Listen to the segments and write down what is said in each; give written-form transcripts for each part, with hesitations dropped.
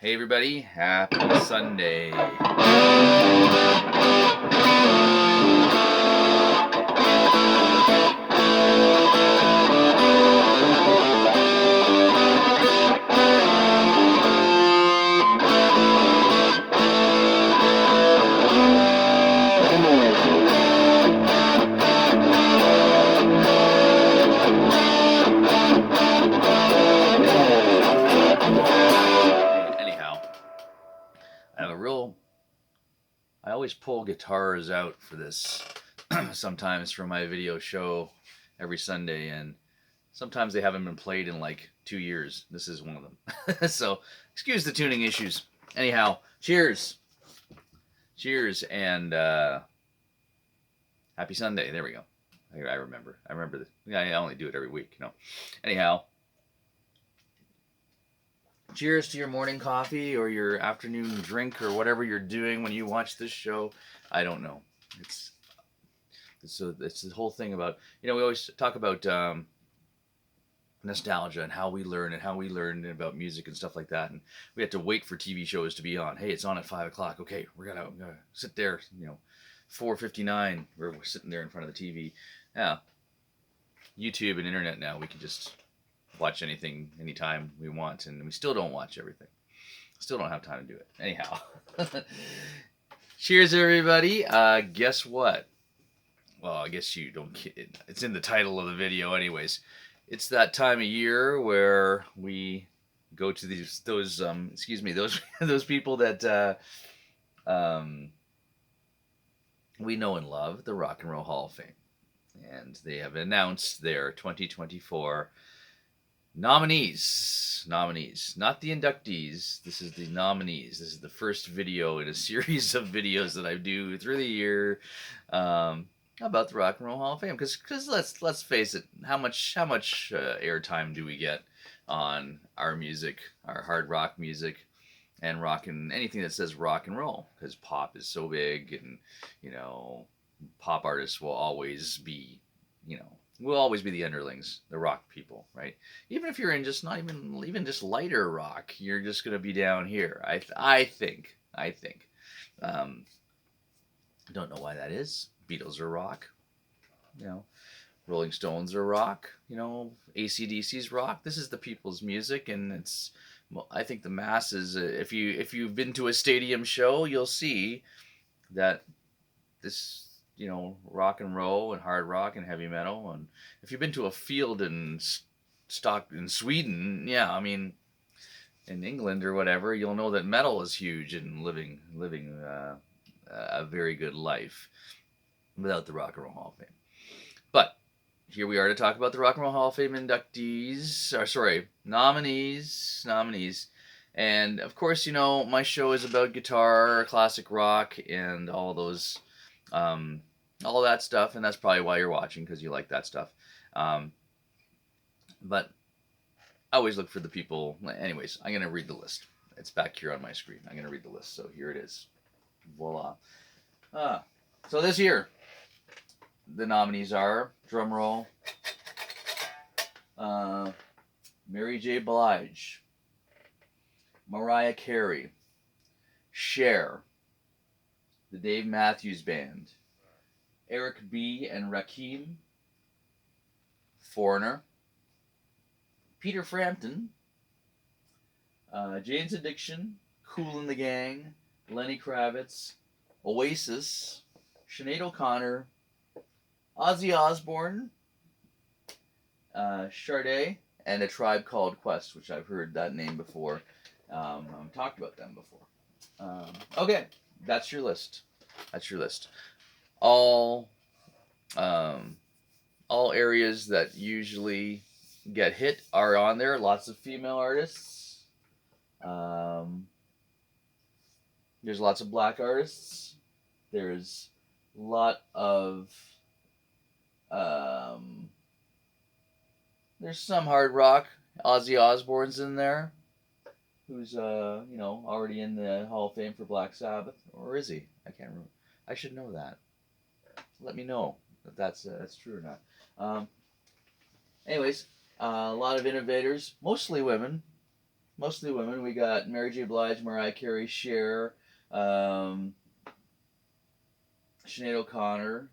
Hey everybody, happy Sunday. Anyhow, I have a real. I always pull guitars out for this sometimes for my video show every Sunday, and sometimes they haven't been played in like 2 years. This is one of them. So, excuse the tuning issues. Anyhow, cheers. Cheers, and happy Sunday. There we go. I remember. I remember. Yeah, I only do it every week, Anyhow, cheers to your morning coffee or your afternoon drink or whatever you're doing when you watch this show. I don't know. It's it's the whole thing about we always talk about nostalgia and how we learn and how we learn about music and stuff like that. And we have to wait for TV shows to be on. Hey, it's on at 5 o'clock. Okay, we're gonna sit there. 4:59. We're sitting there in front of the TV. Yeah, YouTube and internet now. We can just watch anything anytime we want, and we still don't watch everything. Still don't have time to do it. Anyhow, cheers, everybody. Guess what? Well, I guess you don't. It's in the title of the video, anyways. It's that time of year where we go to those those people that we know and love, the Rock and Roll Hall of Fame, and they have announced their 2024 nominees, not the inductees. This is the nominees. This is the first video in a series of videos that I do through the year about the Rock and Roll Hall of Fame. Because let's face it, how much airtime do we get on our music, our hard rock music, and rock and anything that says rock and roll? Because pop is so big, and pop artists will always be, we'll always be the underlings, the rock people, right? Even if you're in just not even just lighter rock, you're just gonna be down here. I think. Don't know why that is. Beatles are rock, Rolling Stones are rock, AC/DC's rock. This is the people's music, and I think the masses. If you've been to a stadium show, you'll see that this rock and roll and hard rock and heavy metal. And if you've been to a field in Sweden, yeah, I mean, in England or whatever, you'll know that metal is huge and living a very good life without the Rock and Roll Hall of Fame. But here we are to talk about the Rock and Roll Hall of Fame nominees. And of course, my show is about guitar, classic rock, and all that stuff, and that's probably why you're watching, because you like that stuff. But I always look for the people. Anyways, I'm going to read the list. It's back here on my screen. I'm going to read the list. So here it is. Voila. So this year, the nominees are, drum roll, Mary J. Blige, Mariah Carey, Cher, the Dave Matthews Band, Eric B. and Rakim, Foreigner, Peter Frampton, Jane's Addiction, Kool and the Gang, Lenny Kravitz, Oasis, Sinead O'Connor, Ozzy Osbourne, Sade, and A Tribe Called Quest, which I've heard that name before. I've talked about them before. Okay, that's your list. All areas that usually get hit are on there. Lots of female artists. There's lots of black artists. There's a lot of there's some hard rock. Ozzy Osbourne's in there, who's already in the Hall of Fame for Black Sabbath, or is he? I can't remember. I should know that. Let me know if that's true or not. Anyways, a lot of innovators, mostly women. mostly women. We got Mary J. Blige, Mariah Carey, Cher, um, Sinead O'Connor.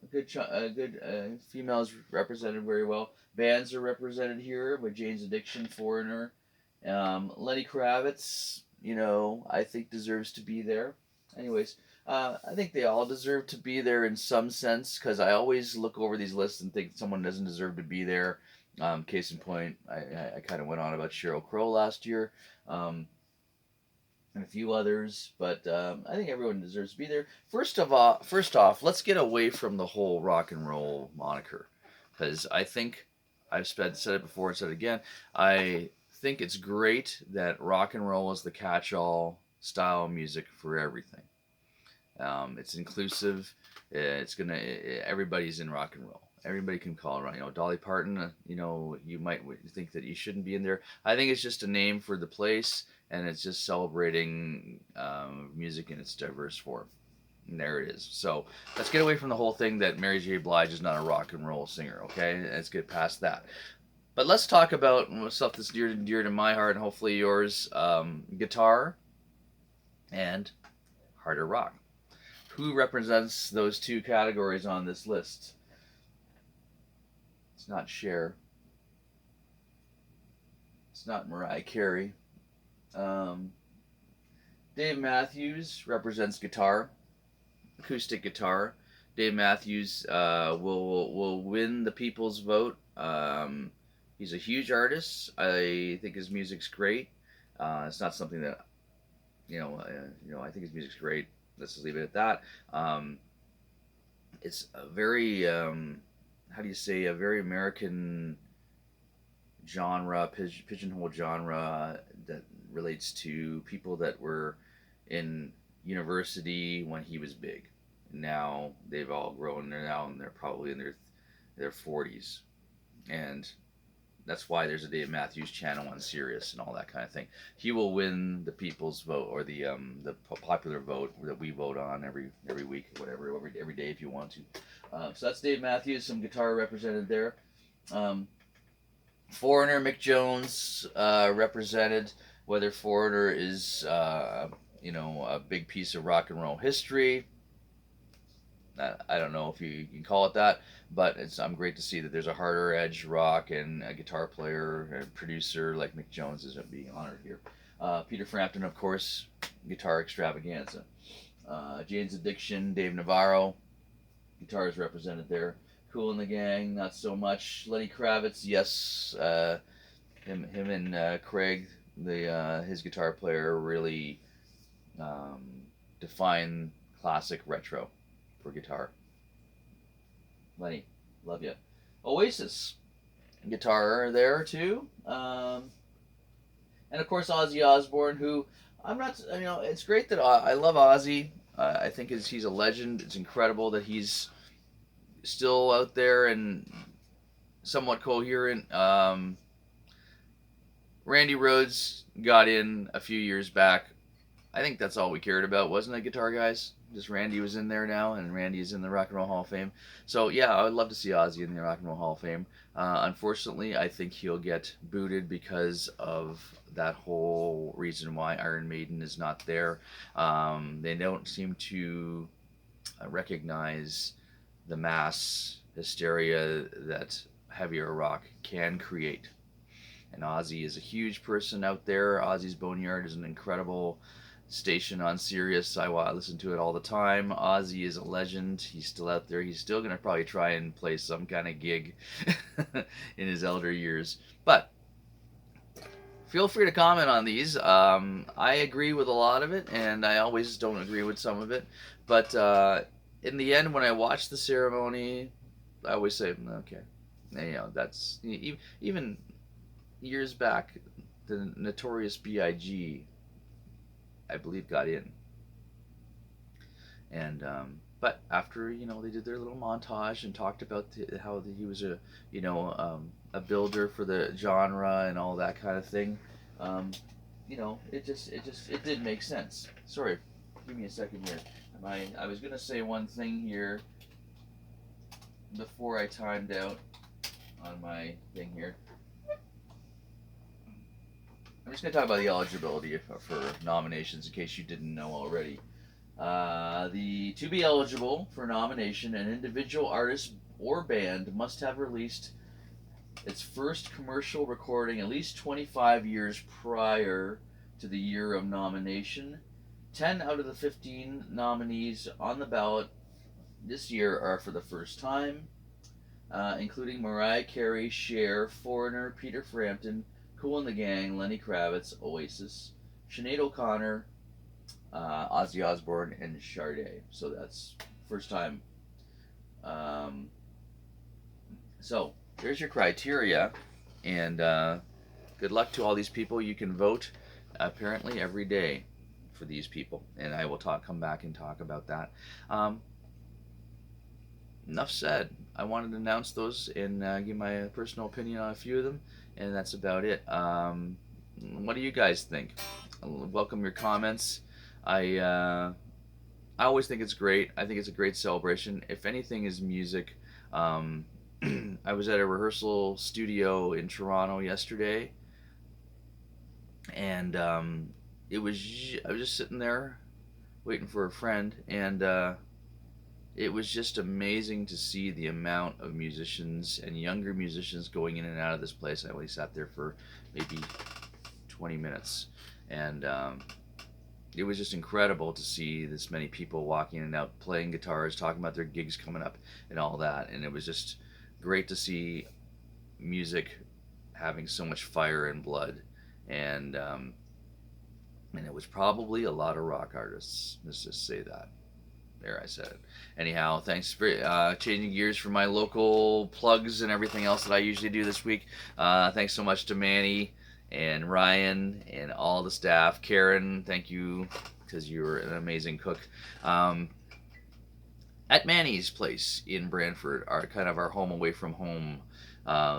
A good females represented very well. Bands are represented here with Jane's Addiction, Foreigner. Lenny Kravitz, I think deserves to be there. Anyways, I think they all deserve to be there in some sense because I always look over these lists and think someone doesn't deserve to be there. Case in point, I kind of went on about Sheryl Crow last year. And a few others, but I think everyone deserves to be there. First off, let's get away from the whole rock and roll moniker, because I think said it before and said it again. I think it's great that rock and roll is the catch-all style of music for everything. It's inclusive. Everybody's in rock and roll. Everybody can call it rock. Dolly Parton. You might think that you shouldn't be in there. I think it's just a name for the place, and it's just celebrating music in its diverse form. And there it is. So let's get away from the whole thing that Mary J. Blige is not a rock and roll singer. Okay, let's get past that. But let's talk about stuff that's dear to my heart and hopefully yours: guitar and harder rock. Who represents those two categories on this list? It's not Cher. It's not Mariah Carey. Dave Matthews represents guitar, acoustic guitar. Dave Matthews will win the people's vote. He's a huge artist. I think his music's great. It's not something that I think his music's great. Let's just leave it at that. It's a very how do you say, a very American genre, pigeonhole genre that relates to people that were in university when he was big. Now they've all grown. They're probably in their 40s, and that's why there's a Dave Matthews channel on Sirius and all that kind of thing. He will win the people's vote, or the popular vote that we vote on every week, whatever, every day if you want to. So that's Dave Matthews, some guitar represented there. Foreigner, Mick Jones represented. Whether Foreigner is a big piece of rock and roll history, I don't know if you can call it that, but I'm great to see that there's a harder edge rock and a guitar player and producer like Mick Jones is being honored here. Peter Frampton, of course, guitar extravaganza. Jane's Addiction, Dave Navarro, guitar is represented there. Kool and the Gang, not so much. Lenny Kravitz, yes, him and Craig, his guitar player, really define classic retro for guitar. Lenny, love you. Oasis, guitar there too. And of course Ozzy Osbourne, who I'm not, it's great that I love Ozzy. I think he's a legend. It's incredible that he's still out there and somewhat coherent. Randy Rhoads got in a few years back. I think that's all we cared about, wasn't it, guitar guys? Just Randy was in there now, and Randy is in the Rock and Roll Hall of Fame. So yeah, I would love to see Ozzy in the Rock and Roll Hall of Fame. Unfortunately, I think he'll get booted because of that whole reason why Iron Maiden is not there. They don't seem to recognize the mass hysteria that heavier rock can create. And Ozzy is a huge person out there. Ozzy's Boneyard is an incredible station on Sirius. I listen to it all the time. Ozzy is a legend. He's still out there. He's still going to probably try and play some kind of gig in his elder years. But feel free to comment on these. I agree with a lot of it, and I always don't agree with some of it. But in the end, when I watch the ceremony, I always say, okay. And, that's even years back, the Notorious B.I.G., I believe, got in. And but after they did their little montage and talked about how he was a builder for the genre and all that kind of thing, it did make sense. Sorry, give me a second here. I was gonna say one thing here before I timed out on my thing here. I'm just going to talk about the eligibility for nominations in case you didn't know already. To be eligible for nomination, an individual artist or band must have released its first commercial recording at least 25 years prior to the year of nomination. 10 out of the 15 nominees on the ballot this year are for the first time, including Mariah Carey, Cher, Foreigner, Peter Frampton, Kool and the Gang, Lenny Kravitz, Oasis, Sinead O'Connor, Ozzy Osbourne, and Sade. So that's first time. Um, so there's your criteria, and good luck to all these people. You can vote apparently every day for these people, and I will come back and talk about that. Enough said. I wanted to announce those and give my personal opinion on a few of them, and that's about it. What do you guys think? I'll welcome your comments. I always think it's great. I think it's a great celebration. If anything is music, I was at a rehearsal studio in Toronto yesterday, and I was just sitting there waiting for a friend, and it was just amazing to see the amount of musicians and younger musicians going in and out of this place. I only sat there for maybe 20 minutes, and it was just incredible to see this many people walking in and out, playing guitars, talking about their gigs coming up and all that. And it was just great to see music having so much fire and blood. And it was probably a lot of rock artists. Let's just say that. There, I said it. Anyhow, thanks for changing gears for my local plugs and everything else that I usually do this week. Thanks so much to Manny and Ryan and all the staff. Karen, thank you, because you're an amazing cook. At Manny's place in Brantford, our home away from home,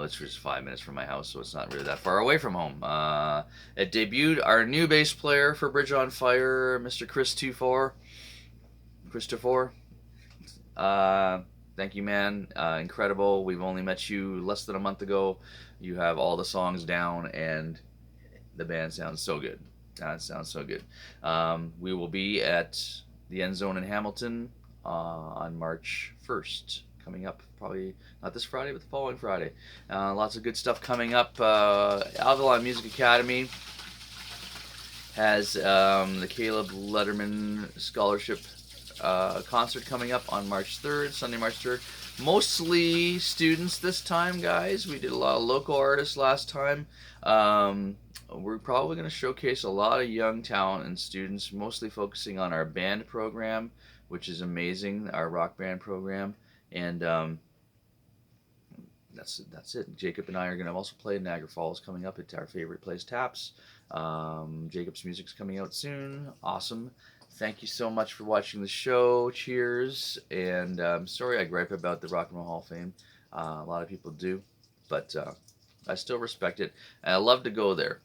which was 5 minutes from my house, so it's not really that far away from home. It debuted our new bass player for Bridge on Fire, Mr. Christopher. Thank you, man. Incredible. We've only met you less than a month ago. You have all the songs down, and the band sounds so good. It sounds so good. We will be at the End Zone in Hamilton on March 1st, coming up. Probably not this Friday, but the following Friday. Lots of good stuff coming up. Avalon Music Academy has the Caleb Letterman Scholarship concert coming up on March 3rd, Sunday, March 3rd. Mostly students this time, guys. We did a lot of local artists last time. We're probably going to showcase a lot of young talent and students, mostly focusing on our band program, which is amazing, our rock band program. And that's it. Jacob and I are going to also play in Niagara Falls coming up. It's our favorite place, Taps. Jacob's music's coming out soon. Awesome. Thank you so much for watching the show. Cheers. And sorry I gripe about the Rock and Roll Hall of Fame. A lot of people do. But I still respect it. And I love to go there.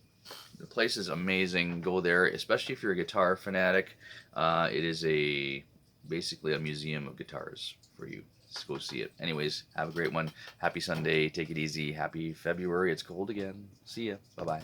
The place is amazing. Go there, especially if you're a guitar fanatic. It is basically a museum of guitars for you. Just go see it. Anyways, have a great one. Happy Sunday. Take it easy. Happy February. It's cold again. See ya. Bye-bye.